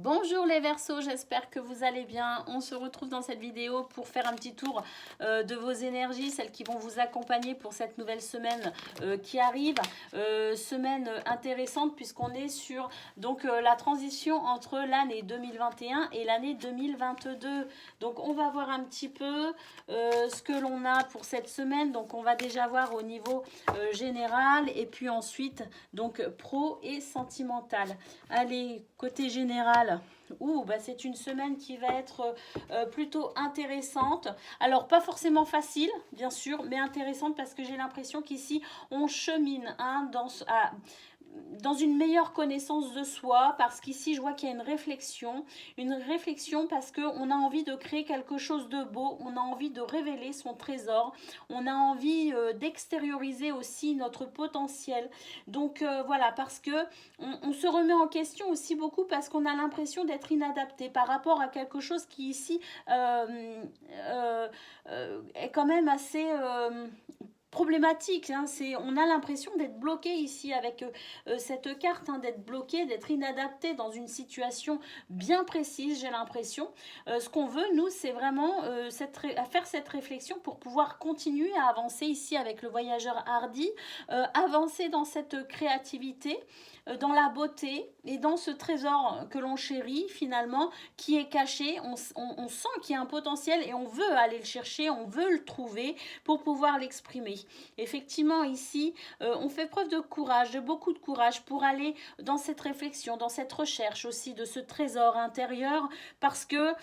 Bonjour les Verseaux, j'espère que vous allez bien. On se retrouve dans cette vidéo pour faire un petit tour de vos énergies, celles qui vont vous accompagner pour cette nouvelle semaine qui arrive. Semaine intéressante puisqu'on est sur la transition entre l'année 2021 et l'année 2022. Donc on va voir un petit peu ce que l'on a pour cette semaine. Donc on va déjà voir au niveau général et puis ensuite donc pro et sentimental. Allez, côté général. C'est une semaine qui va être plutôt intéressante. Alors, pas forcément facile, bien sûr, mais intéressante parce que j'ai l'impression qu'ici, on chemine dans une meilleure connaissance de soi, parce qu'ici je vois qu'il y a une réflexion parce qu'on a envie de créer quelque chose de beau, on a envie de révéler son trésor, on a envie d'extérioriser aussi notre potentiel. Donc voilà, parce que on se remet en question aussi beaucoup parce qu'on a l'impression d'être inadapté par rapport à quelque chose qui ici est quand même assez problématique, hein. On a l'impression d'être bloqué ici avec cette carte, hein, d'être bloqué, d'être inadapté dans une situation bien précise, j'ai l'impression. Ce qu'on veut, nous, c'est vraiment faire cette réflexion pour pouvoir continuer à avancer ici avec le voyageur hardi, avancer dans cette créativité, dans la beauté et dans ce trésor que l'on chérit finalement, qui est caché. On sent qu'il y a un potentiel et on veut aller le chercher, on veut le trouver pour pouvoir l'exprimer. Effectivement, ici, on fait preuve de courage, de beaucoup de courage pour aller dans cette réflexion, dans cette recherche aussi de ce trésor intérieur, parce que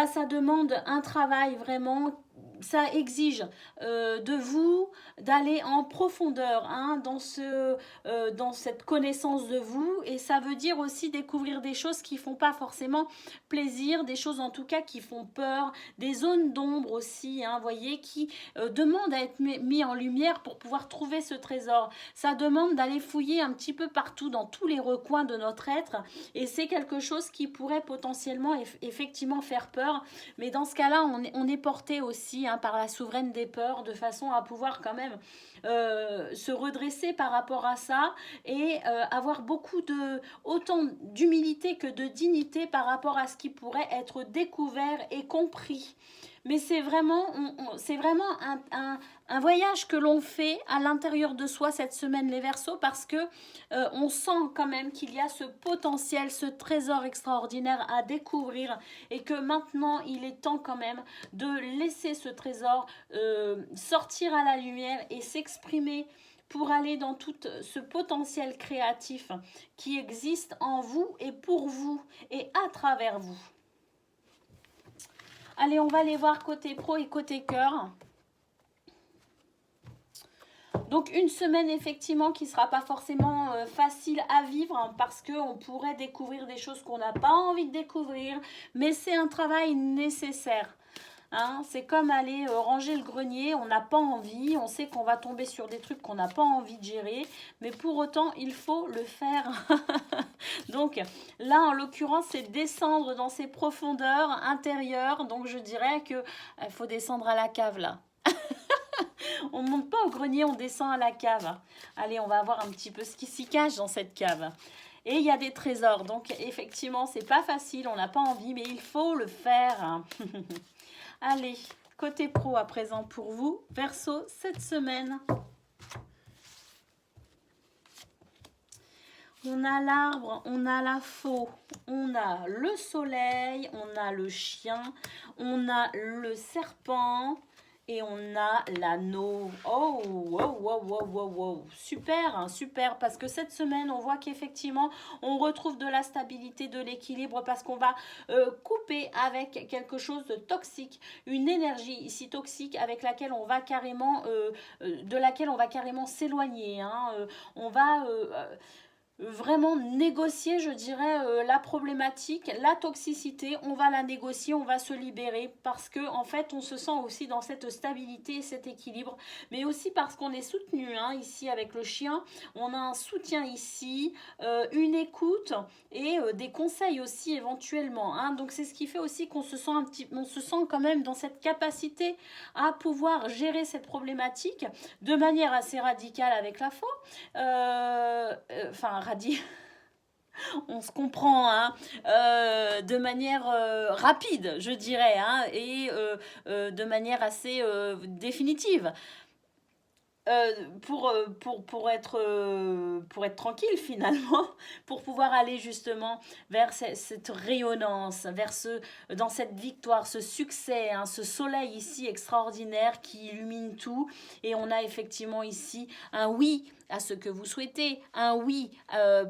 ça demande un travail vraiment. Ça exige de vous d'aller en profondeur, hein, dans cette connaissance de vous, et ça veut dire aussi découvrir des choses qui font pas forcément plaisir, des choses en tout cas qui font peur, des zones d'ombre aussi, hein, voyez, qui demandent à être mis en lumière pour pouvoir trouver ce trésor. Ça demande d'aller fouiller un petit peu partout dans tous les recoins de notre être, et c'est quelque chose qui pourrait potentiellement effectivement faire peur, mais dans ce cas-là on est porté aussi, hein, par la souveraine des peurs, de façon à pouvoir quand même se redresser par rapport à ça et avoir autant d'humilité que de dignité par rapport à ce qui pourrait être découvert et compris. Mais c'est vraiment un voyage que l'on fait à l'intérieur de soi cette semaine, les Verseaux, parce que on sent quand même qu'il y a ce potentiel, ce trésor extraordinaire à découvrir, et que maintenant il est temps quand même de laisser ce trésor sortir à la lumière et s'exprimer pour aller dans tout ce potentiel créatif qui existe en vous et pour vous et à travers vous. Allez, on va aller voir côté pro et côté cœur. Donc une semaine effectivement qui ne sera pas forcément facile à vivre, hein, parce qu'on pourrait découvrir des choses qu'on n'a pas envie de découvrir, mais c'est un travail nécessaire. Hein, c'est comme aller ranger le grenier, on n'a pas envie, on sait qu'on va tomber sur des trucs qu'on n'a pas envie de gérer, mais pour autant il faut le faire. Donc là en l'occurrence c'est descendre dans ces profondeurs intérieures, donc je dirais que il faut descendre à la cave là. On ne monte pas au grenier, on descend à la cave. Allez, on va voir un petit peu ce qui s'y cache dans cette cave. Et il y a des trésors, donc effectivement c'est pas facile, on n'a pas envie, mais il faut le faire. Allez, côté pro à présent pour vous, Verseau, cette semaine. On a l'arbre, on a la faux, on a le soleil, on a le chien, on a le serpent et on a l'anneau. Oh, wow, wow, wow, wow, wow. Super, hein, super, parce que cette semaine, on voit qu'effectivement, on retrouve de la stabilité, de l'équilibre, parce qu'on va couper avec quelque chose de toxique, une énergie ici toxique avec laquelle on va carrément, de laquelle on va carrément s'éloigner, hein. On va vraiment négocier, je dirais, la problématique, la toxicité, on va la négocier, on va se libérer, parce que en fait on se sent aussi dans cette stabilité et cet équilibre, mais aussi parce qu'on est soutenu, hein, ici avec le chien, on a un soutien ici, une écoute et des conseils aussi éventuellement, hein. Donc c'est ce qui fait aussi qu'on se sent on se sent quand même dans cette capacité à pouvoir gérer cette problématique de manière assez radicale avec la foi, enfin On se comprend, hein, de manière rapide, je dirais, hein, et de manière assez définitive. Pour être tranquille finalement, pour pouvoir aller justement vers cette rayonnance, dans cette victoire, ce succès, hein, ce soleil ici extraordinaire qui illumine tout. Et on a effectivement ici un oui à ce que vous souhaitez, un oui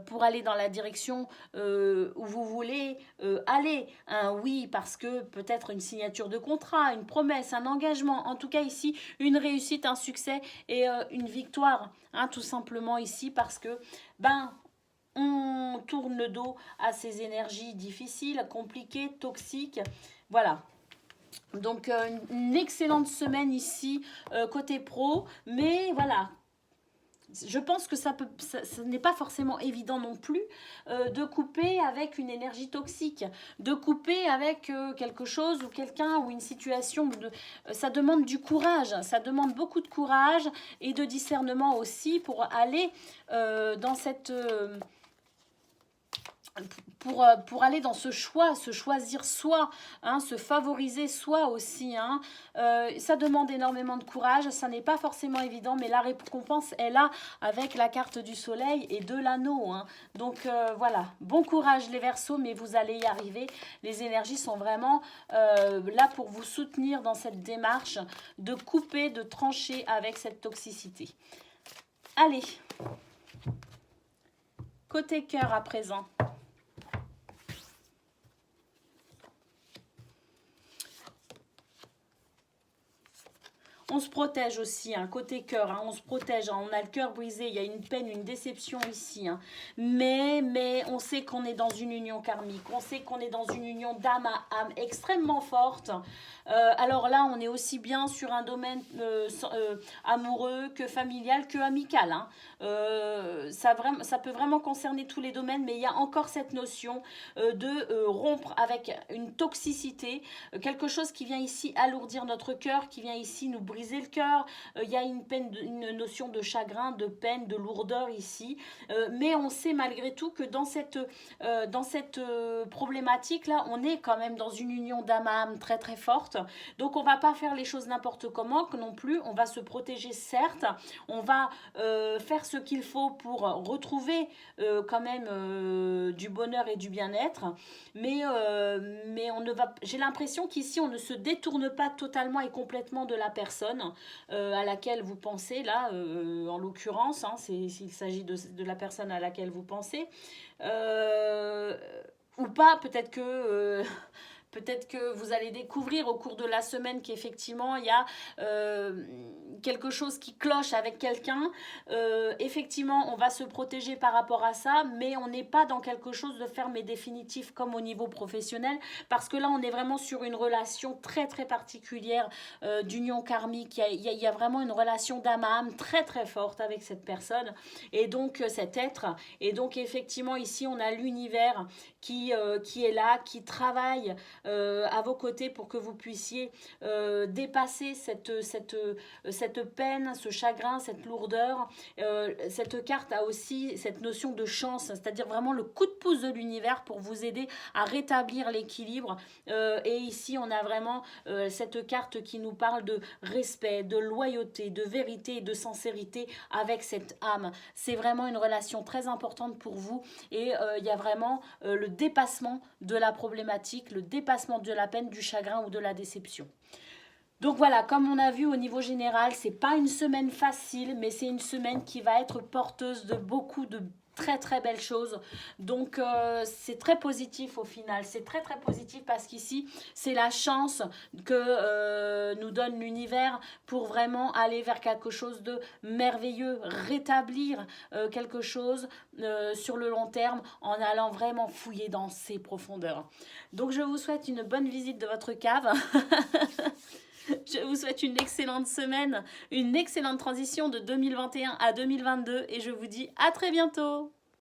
pour aller dans la direction où vous voulez aller, un oui parce que peut-être une signature de contrat, une promesse, un engagement, en tout cas ici une réussite, un succès et une victoire, hein, tout simplement ici parce que on tourne le dos à ces énergies difficiles, compliquées, toxiques. Voilà. Donc une excellente semaine ici côté pro, mais voilà, je pense que ça n'est pas forcément évident non plus de couper avec une énergie toxique, de couper avec quelque chose ou quelqu'un ou une situation. Ça demande du courage, ça demande beaucoup de courage et de discernement aussi pour aller dans cette... pour aller dans ce choix, se choisir soi, hein, se favoriser soi aussi. Hein. Ça demande énormément de courage, ça n'est pas forcément évident, mais la récompense est là avec la carte du soleil et de l'anneau. Hein. Donc voilà, bon courage les Verseaux, mais vous allez y arriver. Les énergies sont vraiment là pour vous soutenir dans cette démarche de couper, de trancher avec cette toxicité. Allez, côté cœur à présent. On se protège aussi, hein, côté cœur, hein, on se protège, hein, on a le cœur brisé, il y a une peine, une déception ici. Hein, mais on sait qu'on est dans une union karmique, on sait qu'on est dans une union d'âme à âme extrêmement forte. Alors là, on est aussi bien sur un domaine amoureux que familial que amical. Hein. Ça peut vraiment concerner tous les domaines, mais il y a encore cette notion de rompre avec une toxicité, quelque chose qui vient ici alourdir notre cœur, qui vient ici nous briser le cœur. Il y a une notion de chagrin, de peine, de lourdeur ici. Mais on sait malgré tout que dans cette problématique-là, on est quand même dans une union d'âme à âme très très forte. Donc on va pas faire les choses n'importe comment non plus, on va se protéger certes, on va faire ce qu'il faut pour retrouver quand même du bonheur et du bien-être, mais on ne va, j'ai l'impression qu'ici on ne se détourne pas totalement et complètement de la personne à laquelle vous pensez là, en l'occurrence, hein, s'il s'agit de la personne à laquelle vous pensez, ou pas, peut-être que vous allez découvrir au cours de la semaine qu'effectivement il y a quelque chose qui cloche avec quelqu'un. Effectivement, on va se protéger par rapport à ça, mais on n'est pas dans quelque chose de ferme et définitif comme au niveau professionnel, parce que là, on est vraiment sur une relation très très particulière d'union karmique. Il y a vraiment une relation d'âme à âme très très forte avec cette personne et donc cet être. Et donc effectivement, ici, on a l'univers qui est là, qui travaille à vos côtés pour que vous puissiez dépasser cette peine, ce chagrin, cette lourdeur. Cette carte a aussi cette notion de chance, c'est-à-dire vraiment le coup de pouce de l'univers pour vous aider à rétablir l'équilibre. Et ici, on a vraiment cette carte qui nous parle de respect, de loyauté, de vérité et de sincérité avec cette âme. C'est vraiment une relation très importante pour vous et il y a vraiment le dépassement de la problématique, le dépassement de la peine, du chagrin ou de la déception. Donc voilà, comme on a vu au niveau général, c'est pas une semaine facile, mais c'est une semaine qui va être porteuse de beaucoup de très très belles choses. Donc c'est très positif au final, c'est très très positif parce qu'ici c'est la chance que nous donne l'univers pour vraiment aller vers quelque chose de merveilleux, rétablir quelque chose sur le long terme en allant vraiment fouiller dans ses profondeurs. Donc je vous souhaite une bonne visite de votre cave. Je vous souhaite une excellente semaine, une excellente transition de 2021 à 2022 et je vous dis à très bientôt.